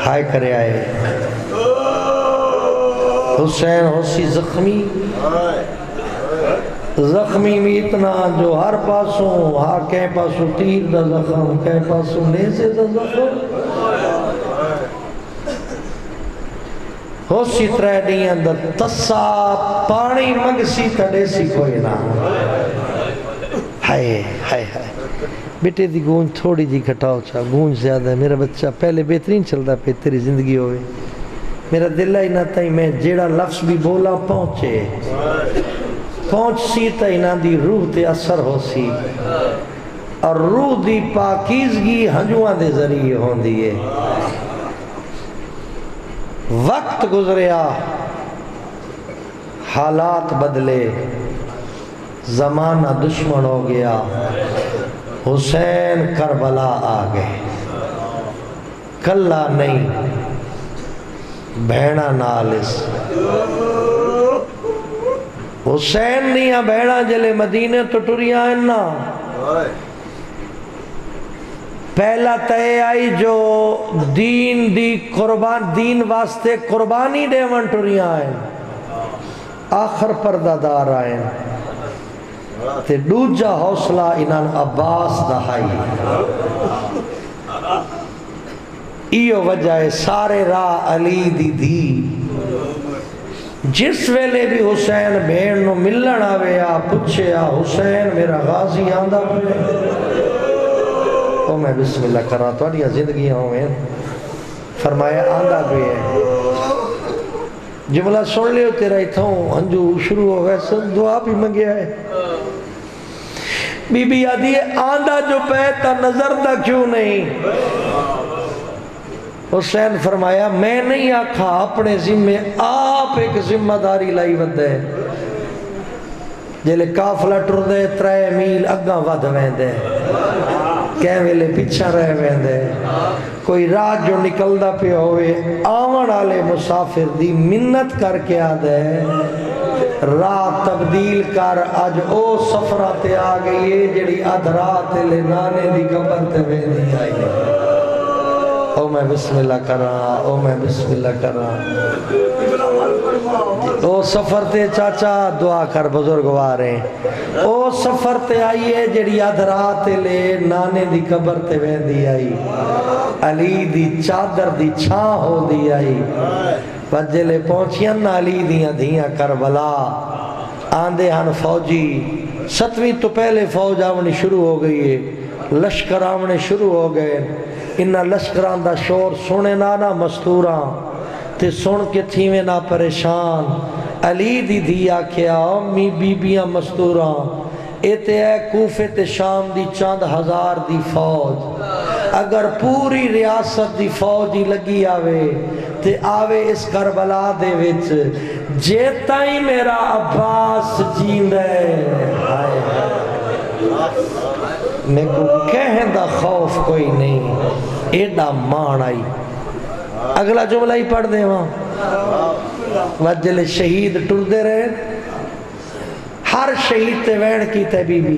ہائے کرے آئے حسین ہو سی زخمی زخمی بھی اتنا جو ہر پاسوں ہاں کہیں پاسوں تیر دا زخم کہیں پاسوں نیزے دا زخم ہو سی ترے نہیں اندر تسا پانی منگسی تڑے سی کوئی نہ ہائے ہائے ہائے بیٹے دی گونج تھوڑی جی گھٹاؤ چاہ گونج زیادہ ہے میرا بچہ پہلے بہترین چلتا پہ تیری زندگی ہوئے میرا دل ہی نہ تھی میں جیڑا لفظ بھی بولا پہنچ سی تھی نہ دی روح تے اثر ہو سی اور روح دی پاکیزگی ہنجوان دے ذریعے ہون دیئے وقت گزریا حالات بدلے زمانہ دشمن ہو گیا حسین کربلا آ گئے کلا نہیں بھیڑا نالس حسین نہیں بھیڑا جلے مدینے تو ٹریاں ہیں نا پہلا تے آئی جو دین دی قربان دین واسطے قربانی دے ون ٹریاں ہیں آخر پردہ دار آئیں تے دوجا حوصلہ انہاں عباس دہائی ایو وجہ ہے سارے راہ علی دی دی جس ویلے بھی حسین بھیڑ نو ملن آوے آ پوچھے آ حسین میرا غازی آندہ پہ او میں بسم اللہ کرا تو اڈیا زندگی ہوں میں فرمایا آندہ پہ ہے جملہ سن لے تیرا اتھوں ہنجو شروع ہو گئے سن دعا بھی منگیا ہے بی بی آدھی ہے آندھا جو پہتا نظر دا کیوں نہیں حسین فرمایا میں نہیں آکھا اپنے ذمہ آپ ایک ذمہ داری لائی ودے جلے کافلہ ٹر دے 3 میل اگاں ود ویندے کہیں ویلے پیچھا رہ ویندے کوئی رات جو نکلدا پہ ہوئے آون والے مسافر دی منت کر کے آدھے رات تبدیل کر آج او سفراتے آ گئی ہے جڑی ادھرات لے نانے دی قبر تے ویندی آئی او میں بسم اللہ کراں او میں بسم اللہ کراں او سفر تے چاچا دعا کر بزرگواریں او سفر تے آئی ہے جڑی ادھرات لے نانے دی قبر تے ویندی آئی علی دی چادر دی چھاں ہو دی آئی وجلے پہنچیاں علی دیاں دھیاں کربلا آندے ہن فوجی 7ویں تو پہلے فوج آونی شروع ہو گئی ہے لشکر آونے شروع ہو گئے انہا لشکران دا شور سنے نانا مستوراں تے سن کے تھیویں نا پریشان علی دی دیا کیا امی بیبیاں مستوراں ایتے اے کوفے تے شام دی چاند ہزار دی فوج اگر پوری ریاست دی فوج ہی لگی آوے تے آوے اس کربلا دے وچ جیتا ہی میرا عباس جیندے میں کو کہن دا خوف کوئی نہیں ایڈا مان آئی اگلا جملہ ہی پڑھ دے وہاں وجل شہید ٹر دے رہے ہر شہید تے وین کی تے بی بی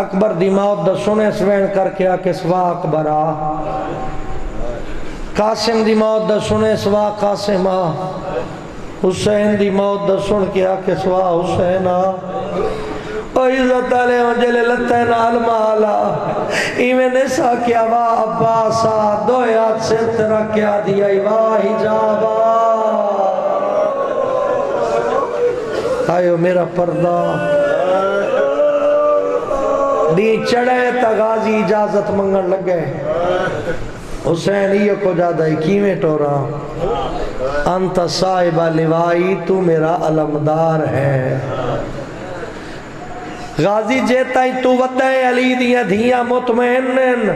اکبر دی موت دا سنے سوین کر کے آکے سوا اکبر آ قاسم دی موت دا سنے سوا قاسم آ حسین دی موت دا سن کے آکے سوا حسین آ او عزت علی انجلے لتے نال مالا ایمیں نسا کیا وا عباسا دو یاد سے ترہ کیا دیا واہ حجابا آئیو میرا پردہ دی چڑھے تا غازی اجازت منگن لگے حسین یہ کو جادہ کیویں ٹورا انت صاحبہ لوائی تو میرا علمدار ہے غازی جیتا ہی تو وطے علی دیا دھیا مطمئنن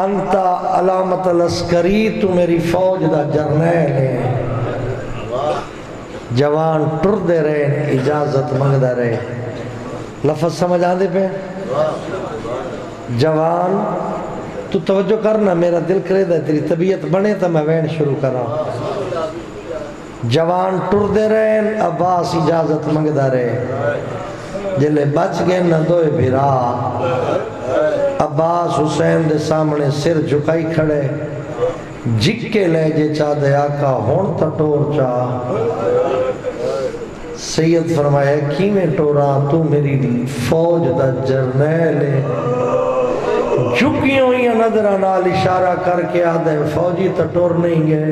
انتا علامت الاسکری تو میری فوج دا جرنیل ہے جوان ٹر دے رہے اجازت منگ دے رہے لفظ سمجھ آدھے پہ جوان تو توجہ کرنا میرا دل کرے دا تیری طبیعت بنے تا میں وین شروع کرا جوان ٹر دے رہے عباس اجازت منگ دے رہے جلے بچ گئے نہ دوئے بھرا عباس حسین دے سامنے سر جھکائی کھڑے جکے لے جے چاہ دے آقا ہون تا ٹور چاہ سید فرمایا کیویں ٹورا تو میری فوج دا جرنیل ہے جھکیوں ہوئی نظرہ نال اشارہ کر کے آدھے فوجی تا ٹور نہیں گئے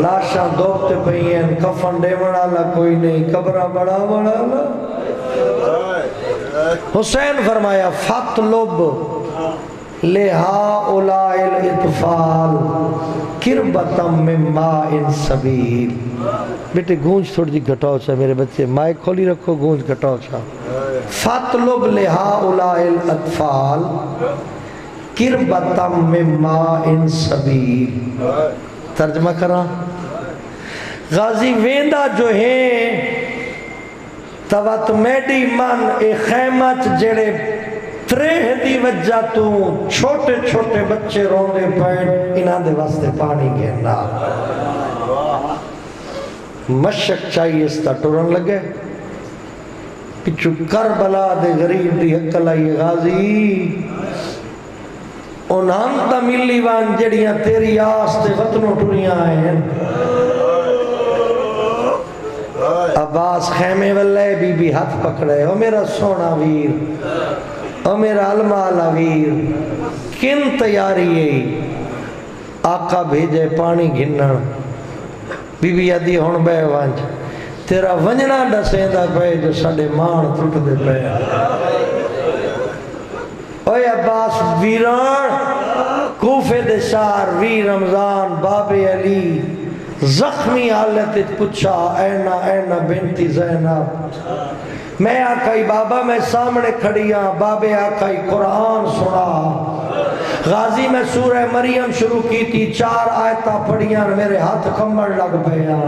لاشاں دوبتے پئی ہیں کفن دے بڑا کوئی نہیں قبرہ بڑا حسین فرمایا فَاطْلُبْ لِهَٰؤُلَاءِ الْإِطْفَالِ قِرْبَةً مِّن مَّاءٍ سَبِيلٍ بیٹے گونج تھوڑی جی گھٹاؤ چھا میرے بچے مائک کھولی رکھو گونج گھٹاؤ چھا فَاطْلُبْ لِهَٰؤُلَاءِ الْأَطْفَالِ قِرْبَةً مِّن مَّاءٍ سَبِيلٍ ترجمہ کرا غازی ویندہ جو ہیں توات میڈی من اے خیمت جڑے تریہ دی وجہ تو چھوٹے چھوٹے بچے روندے پین انہاں دے واسطے پانی گھننا مشک چاہیے اس تا ٹورن لگے پچھو کربلا دے غریب دی حکل آئی غازی انہاں تا ملی وان جڑیاں تیری آس تے وطنوں ٹوریاں آئے ہیں عباس خیمے واللے بی ہاتھ پکڑے او میرا سونا ویر او میرا المالا ویر کن تیاری ہے آقا بھیجے پانی گھننا بی ادھی ہون بے وانج تیرا ونجنا ڈسیں دا پہ جو ساڑے مان ٹوٹ دے پہ اوے عباس ویران کوفے دے شار ویر رمضان باب علی زخمی حالت پچھا اینا بنتی زینب میں آقائی بابا میں سامنے کھڑیاں بابے آقائی قرآن سنا غازی میں سورہ مریم شروع کی تھی 4 آیتاں پڑھیاں میرے ہاتھ کمر لگ پہیاں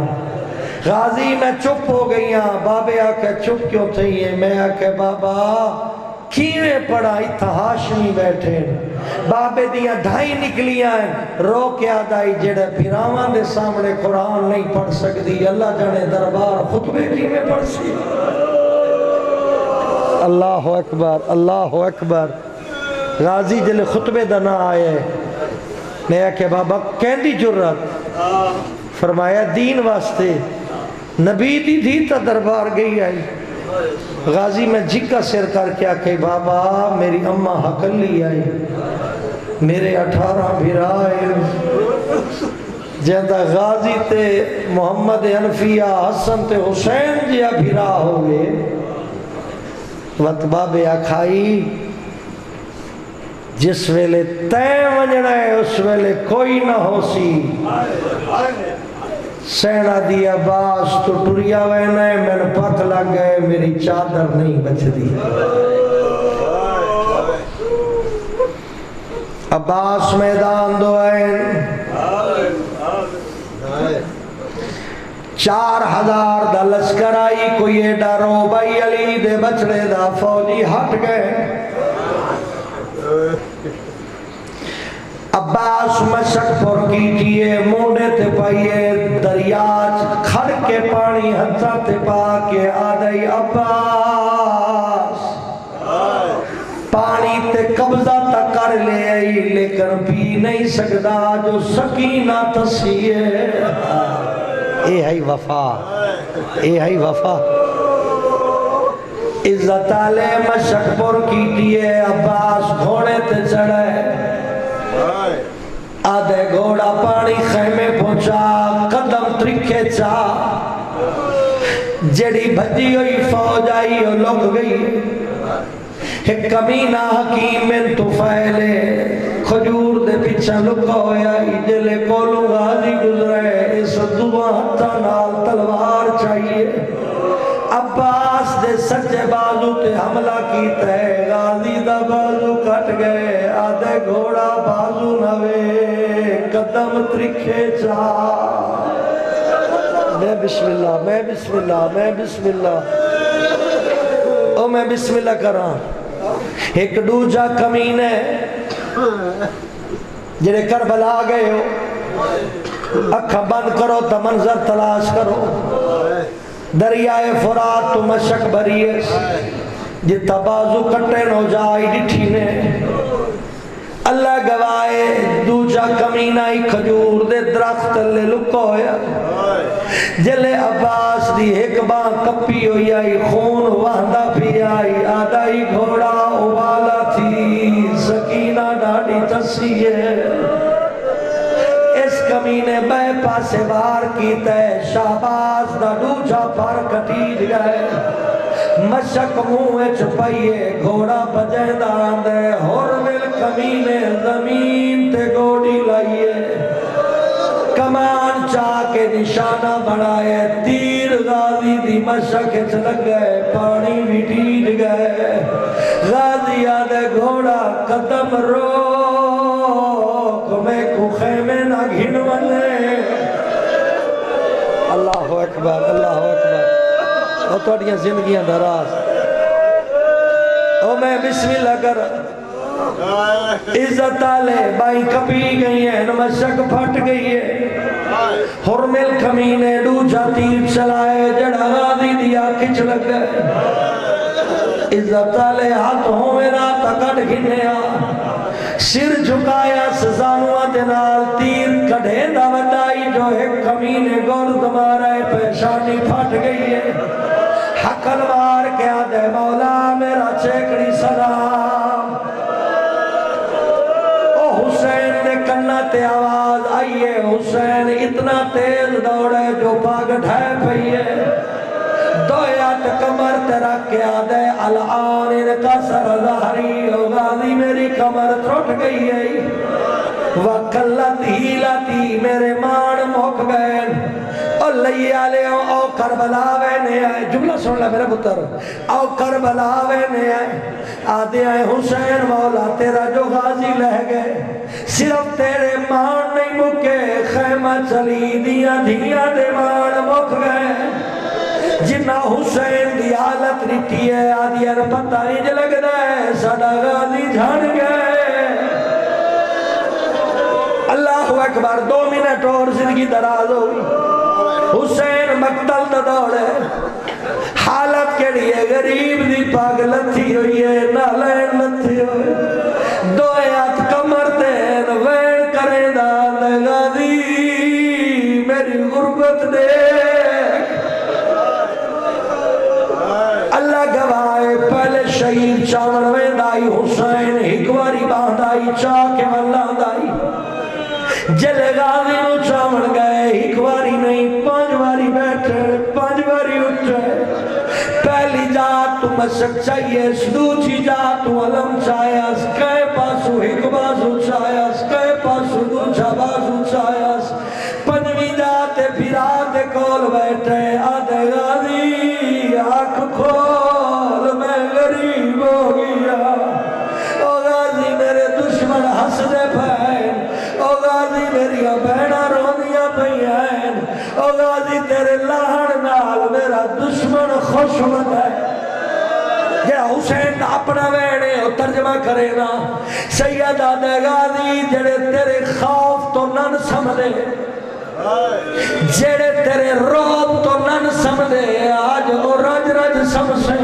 غازی میں چپ ہو گئیاں بابے آقا چپ کیوں تھی ہیں میں آقا بابا کیویں پڑھا اتھا ہاشمی بیٹھے بابے دیاں ڈھائی نکلیاں ہیں رو کے آدائی جڑے پھراوان دے سامنے قرآن نہیں پڑھ سکتی اللہ جانے دربار خطبے کیویں پڑھ سی اللہ اکبر غازی جلے خطبے دنا آئے میں کہ بابا کہندی جرت فرمایا دین واسطے نبی دی دیتا دربار گئی آئی غازی میں جھکا سر کر کے آکے بابا میری اممہ حقلی آئی میرے 18 بھرائے جہاں غازی تے محمد حنفیہ حسن تے حسین جیا بھرا ہوئے وقت بابے آکھائی جس ویلے تین ونجنا ہے اس ویلے کوئی نہ ہو سی سینہ دی عباس تو ٹوریا وینے میں نے پک لگ گئے میری چادر نہیں بچ دی عباس میدان دو آئین 4000 دا لشکر آئی کوئی ایڈا رو بھائی علی دے بچڑے دا فوجی ہٹ گئے عباس مشک پر کیجئے موڑے تے پائیے دریاج کھڑ کے پانی ہتھا تے پا کے آدھائی عباس پانی تے قبضہ تک کر لے آئی لیکن پی نہیں سکتا جو سکینہ تسیے اے ہے وفا عزت آلے مشک پر کیجئے عباس گھوڑے تے چڑھے آدھے گھوڑا پانی خیمے پہنچا قدم ترکھے چا جڑی بھجی ہوئی فوج آئی اور لگ گئی ایک کمینہ حکیم من تو فیلے کھجور دے پیچھا لکا ہویا جلے کولو غازی گزرے اس دعا ہتھا نال تلوار چاہیے عباس دے سچے بازو تے حملہ کیتا ہے غازی دا بازو کٹ گئے آدھے گھوڑا بازو نوے قدم ترکھے چا میں بسم اللہ کراں ایک دوجا کمین ہے جڑے کربلا گئے ہو اکھا بند کرو تا منظر تلاش کرو دریائے فرات تو مشک بریس جتا بازو کٹے نو جائی ڈٹھی نے اللہ گوائے دوجا کمینہ ہی کھجور دے درخت لے لکو ہویا جلے عباس دی ایک باں کپی ہوئی آئی خون وہندہ پی آئی آدھا ہی گھوڑا ابالا تھی سکینہ ڈاڑی تسی ہے اس کمینے بے پاسے بار کیتا ہے شہباز دا دوجا پر کٹیج گئے مشک منہ چپائیے گھوڑا بجے دان دے ہرمل کمینے زمین تے گوڑی لائیے کمان چاہ کے نشانہ بڑھائے تیر غازی دی مشک چلگ گئے پانی بھی ٹیٹ گئے غازی آدھے گھوڑا قدم روک میں کو خیمے نہ گھن والے اللہ اکبر اللہ اکبر اور توڑیاں زندگیاں دراز او میں بسم اللہ کر عزت آلے بائی کپی گئی ہیں نمشک پھٹ گئی ہے حرمل کمینے دوجا تیر چلائے جڑا غازی دیا کچھ لگ گئے عزت آلے ہاتھوں میں راتا کٹ گھنیا سر جھکایا سزانوہ دنال تیر کڑھے دا وڈائی جو ایک کمینے گرد مارے پیشانی پھٹ گئی ہے حقل مار کے آدھے مولا میرا چیکڑی سلام او حسین نے کنہ تے آواز آئیے حسین اتنا تیز دوڑے جو پاگ ڈھائے پئیے دویات کمر تیرا کے آدھے الان ان کا سر ظہری او غازی میری کمر تھوٹ گئی ہے وکلت ہیلاتی میرے مان موک گئے او لئی آلے او کربلا وینے آئے جملہ سن لے میرے پتر او کربلا وینے آئے آدھے آئے حسین مولا تیرا جو غازی لہ گئے صرف تیرے مان نہیں مکے خیمہ چلی دیا دھیا دے مان مک گئے جنہ حسین دی حالت رٹی ہے آدھی ان پتہ نہیں جلگ دے ساڑا غازی جھان گئے اللہ اکبر 2 منٹ اور زندگی دراز ہوئی حسین مقتل دا دوڑے حالت کے لیے غریب دی پاگ لتھی ہوئی ہے نالین لتھی ہوئی دو آیات کمر دین وین کرے دا غازی میری غربت دے اللہ گوائے پہلے شہید چاون ویندائی حسین ہکواری باندائی چاہ کے ملاندائی جلے غازی نو چاون گئے ہکواری نہیں 5 باری بیٹھے 5 باری اٹھے پہلی جات تو مشک چاہیے دوسری جات تو علم چاہیس کئے پاسو ہک بازو چاہیس کئے پاسو دوچا بازو چاہیس 5ویں جات پیرات کول بیٹھے آدھے غازی آنکھ کھول میں غریب ہو گیا او غازی میرے دشمن ہس دے پہن او غازی میری بہنہ رونیاں پہین او غازی تیرے لاہن نال میرا دشمن خوش ہوتا ہے یہ حسین اپنا وینے ترجمہ کرے نا سید آدھے غازی جڑے تیرے خوف تو نن سمدے جڑے تیرے روب تو نن سمدے آج او رج رج سمسے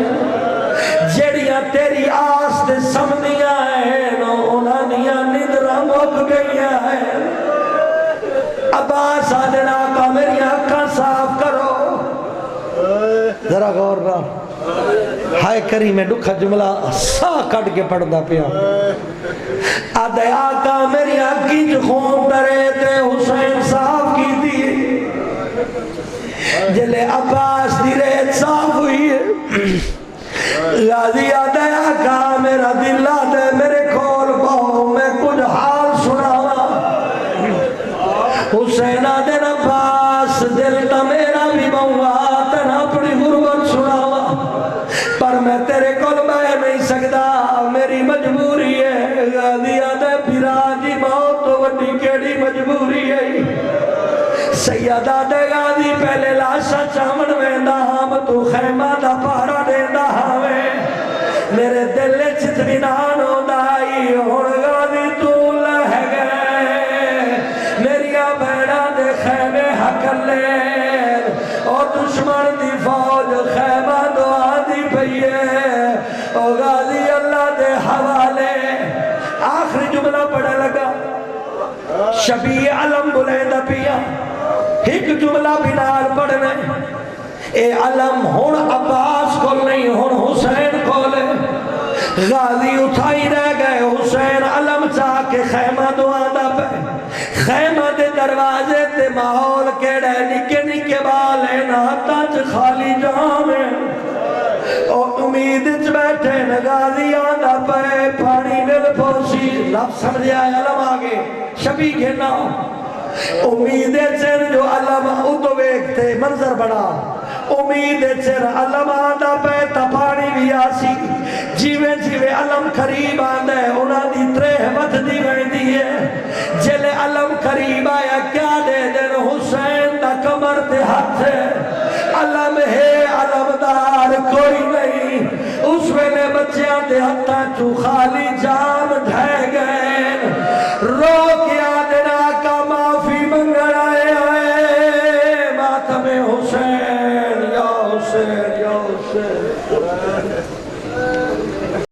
جڑیاں تیری آس دے سمدیاں ہیں انہاں دیاں ندرہ موک گئیاں ہیں عباس آدھنا کا میری آنکھاں صاف کرو ذرا غور رہا ہائے کریم ڈکھا جملہ سا کٹ کے پڑھدا پیا آدھے آقا میری آنکھی جو خون درے تے حسین صاف کی دی جلے عباس دی ریت صاف ہوئی ہے غازی آدھے آقا میرا دل آدھے میرے کھول پاؤ میں کچھ حال سناوا حسین آدھے عباس دل تا میرا بھی بہوا تنا اپنی غربت سناوا پر میں تیرے کول بہ نہیں سکتا میری مجبوری ہے غازی آدھے پھرا جی موت تو وڈی کیڑی مجبوری ہے سید آدھے غازی پہلے لاشا چامن ویندا ہاں تو خیمہ دا پارا دیندا ہاں میرے دل چتنان ہوندا آئی ہن غازی تو لہ گئے میری بہنا دے خیمے حقل لے اور دشمن دی فوج خیمہ دعا دی پئیے او غازی اللہ دے حوالے آخری جملہ پڑھ شبی علم بلیندہ پیا ایک جملہ بنار پڑھنے اے علم ہون عباس کو نہیں ہون حسین کو لے غازی اٹھائی رہ گئے حسین علم چاہ کے خیمہ دعاندہ پہ خیمہ دے دروازے تے ماحول کیڑے نکے نکے بالے ناتا چھ خالی جامے اور امید چھ بیٹھے نغازی آندہ پہ پانی مل پوشی لفظ سمجھے آئے علم آگے شبی کے نام امیدیں چر جو علم اتو ویکتے منظر بڑا امیدیں چر علم آندہ پہ تپانی بھی آسی جیوے جیوے علم قریب آندہ ہے انہاں دی ترہمت دی گئی دیئے جلے علم قریب آیا کیا دے دن حسین دا کمر تے ہاتھ ہے علم ہے علم دار کوئی نہیں اس ویلے بچیاں دے ہاتھاں چو خالی جام ڈھے گئے رو